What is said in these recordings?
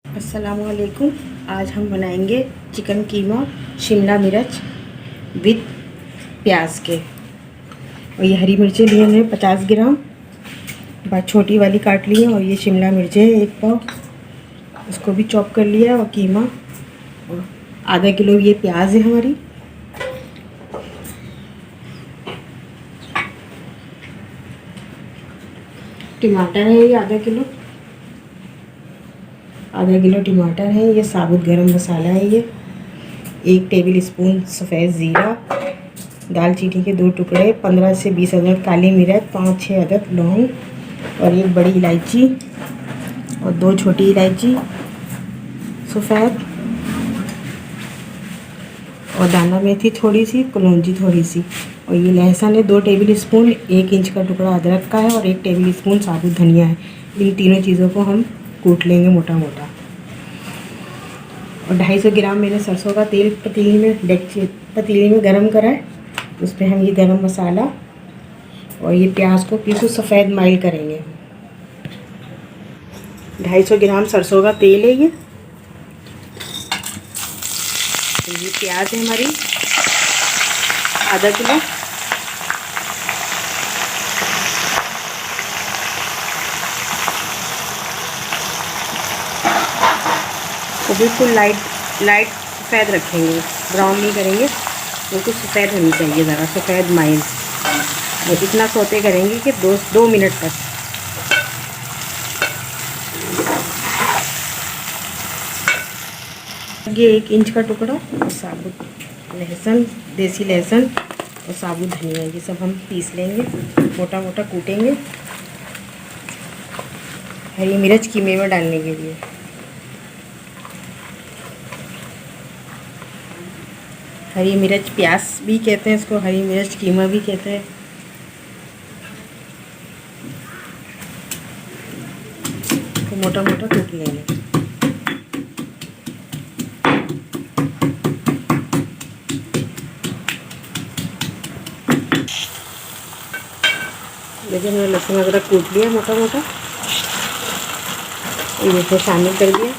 अस्सलामुअलैकुम। आज हम बनाएंगे चिकन कीमा शिमला मिर्च विद प्याज के। और ये हरी मिर्चें लिए हैं 50 ग्राम, बाद छोटी वाली काट ली है। और ये शिमला मिर्चें 1 पाव, इसको भी चॉप कर लिया। और कीमा और आधा किलो ये प्याज है हमारी। टमाटर है ये आधा किलो टमाटर है। ये साबुत गरम मसाला है। ये 1 टेबल स्पून सफ़ेद ज़ीरा, दालचीनी के 2 टुकड़े, 15 से 20 अदद काली मिर्च, 5-6 अदद लौंग और 1 बड़ी इलायची और 2 छोटी इलायची सफ़ेद और दाना मेथी थोड़ी सी, कलौंजी थोड़ी सी। और ये लहसुन है 2 टेबल स्पून, 1 इंच का टुकड़ा अदरक का है और 1 टेबल स्पून साबुत धनिया है। इन तीनों चीज़ों को हम कूट लेंगे मोटा मोटा। और 250 ग्राम मैंने सरसों का तेल पतीली में गरम करा है। उस पर हम ये गरम मसाला और ये प्याज को बिल्कुल सफ़ेद माइल करेंगे। 250 ग्राम सरसों का तेल है ये। तो ये प्याज है हमारी आधा किलो। तो बिल्कुल लाइट सफ़ेद रखेंगे, ब्राउन नहीं करेंगे, बिल्कुल सफ़ेद होनी चाहिए, ज़रा सफ़ेद माइल। और इतना सौते करेंगे कि 2 मिनट तक। ये 1 इंच का टुकड़ा और साबुत लहसुन, देसी लहसुन और साबुत धनिया, ये सब हम पीस लेंगे, मोटा मोटा कूटेंगे हरी मिर्च कीमे में डालने के लिए। हरी मिर्च प्याज भी कहते हैं इसको, हरी मिर्च कीमा भी कहते हैं। तो मोटा मोटा कूट लेंगे। देखिए मैंने लहसुन अदरक कूट लिया मोटा मोटा, ये इसमें शामिल कर दिया।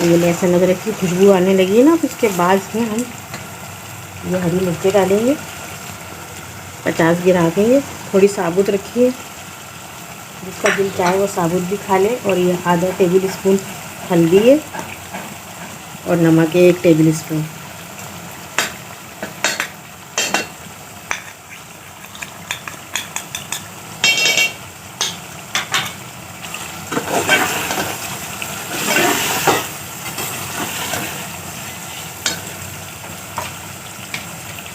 ये लहसुन अदरक की खुशबू आने लगी है ना, तो इसके बाद इसमें हम ये हरी मिर्चें डालेंगे। 50 ग्राम रखेंगे, थोड़ी साबुत रखिए, जिसका दिल चाहे वो साबुत भी खा ले। और ये आधा टेबल स्पून हल्दी है और नमक है 1 टेबल स्पून।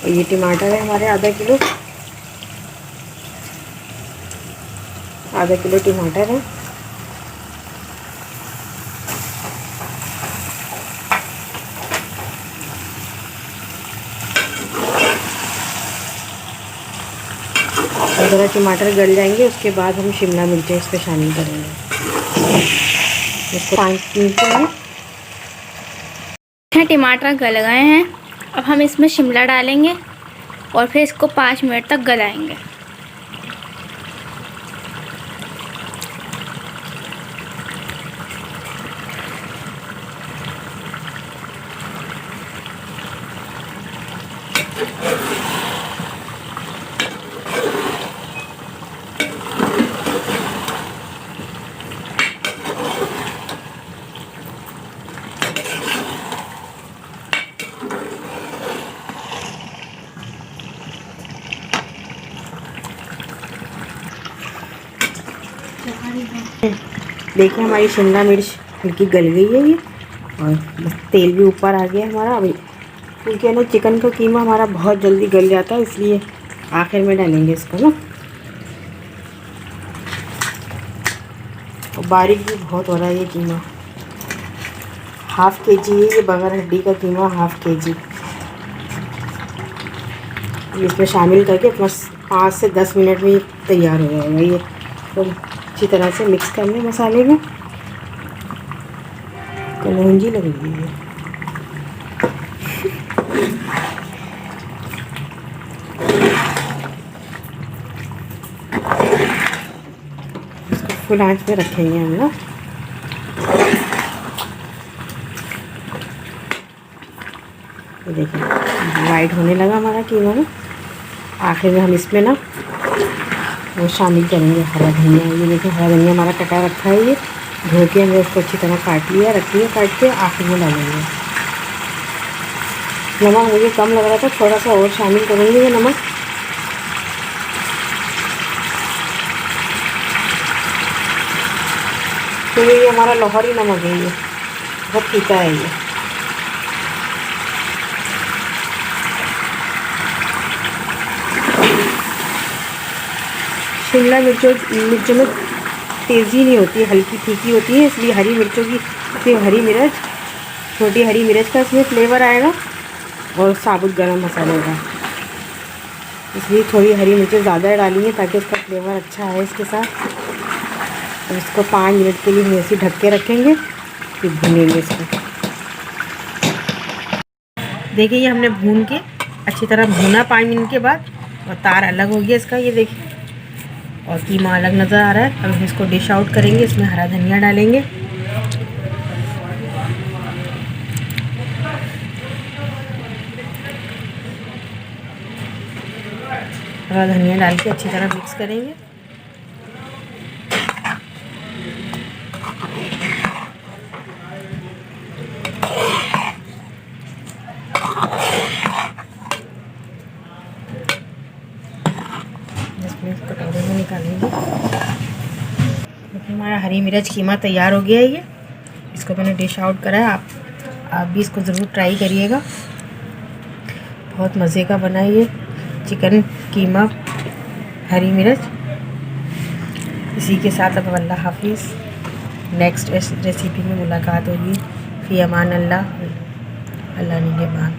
और ये टमाटर है हमारे आधा किलो टमाटर है। ज़रा टमाटर गल जाएंगे, उसके बाद हम शिमला मिर्चें इस पर शामिल करेंगे। इसको 5 मिनट में टमाटर गल गए हैं। अब हम इसमें शिमला डालेंगे और फिर इसको 5 मिनट तक गलाएंगे। देखिए हमारी शिमला मिर्च हल्की गल गई है ये, और बस तेल भी ऊपर आ गया हमारा। अभी क्योंकि है ना चिकन का कीमा हमारा बहुत जल्दी गल जाता है, इसलिए आखिर में डालेंगे इसको ना। और बारीक भी बहुत हो रहा है ये कीमा। हाफ़ kg है ये बगैर हड्डी का कीमा, हाफ़ kg। इसमें शामिल करके बस 5 से 10 मिनट में ये तैयार हो जाएगा। ये तो अच्छी तरह से मिक्स कर लें मसाले में। कलौंजी लग रही है। इसको फुल आंच पे रखेंगे हम ना। ये देखिए वाइट होने लगा हमारा कीमा ना। आखिर में हम इसमें ना वो शामिल करेंगे हरा धनिया। ये देखिए हरा धनिया हमारा कटा रखा है, ये धो के हमने उसको अच्छी तरह काट लिया, रख लिया काट के। आखिर में डालेंगे नमक। मुझे कम लग रहा था, थोड़ा सा और शामिल करेंगे ये नमक। तो ये हमारा लाहौरी नमक है, ये बहुत फीका है ये। शिमला मिर्चों में तेज़ी नहीं होती है, हल्की फीकी होती है, इसलिए हरी मिर्चों की सिर्फ हरी मिर्च, छोटी हरी मिर्च का इसमें फ्लेवर आएगा और साबुत गरम मसाले का। इसलिए थोड़ी हरी मिर्चें ज़्यादा डालेंगे ताकि इसका फ्लेवर अच्छा आए इसके साथ। और इसको 5 मिनट के लिए हम ऐसे ढक के रखेंगे, फिर भूनेंगे इसको। देखिए ये हमने भून के अच्छी तरह भूना 5 मिनट के बाद, और तार अलग हो गया इसका, ये देखिए, और कीमा अलग नज़र आ रहा है। अब हम इसको डिश आउट करेंगे। इसमें हरा धनिया डालेंगे, हरा धनिया डाल के अच्छी तरह मिक्स करेंगे। इसमें कटोरे में निकालेंगे। देखिए हमारा हरी मिर्च कीमा तैयार हो गया है। ये इसको मैंने डिश आउट करा है। आप भी इसको ज़रूर ट्राई करिएगा, बहुत मज़े का बना है ये चिकन कीमा हरी मिर्च। इसी के साथ अब अल्लाह हाफिज़। नेक्स्ट रेसिपी में मुलाकात होगी। फ़ी अमान अल्लाह। अल्लाह निगहबान।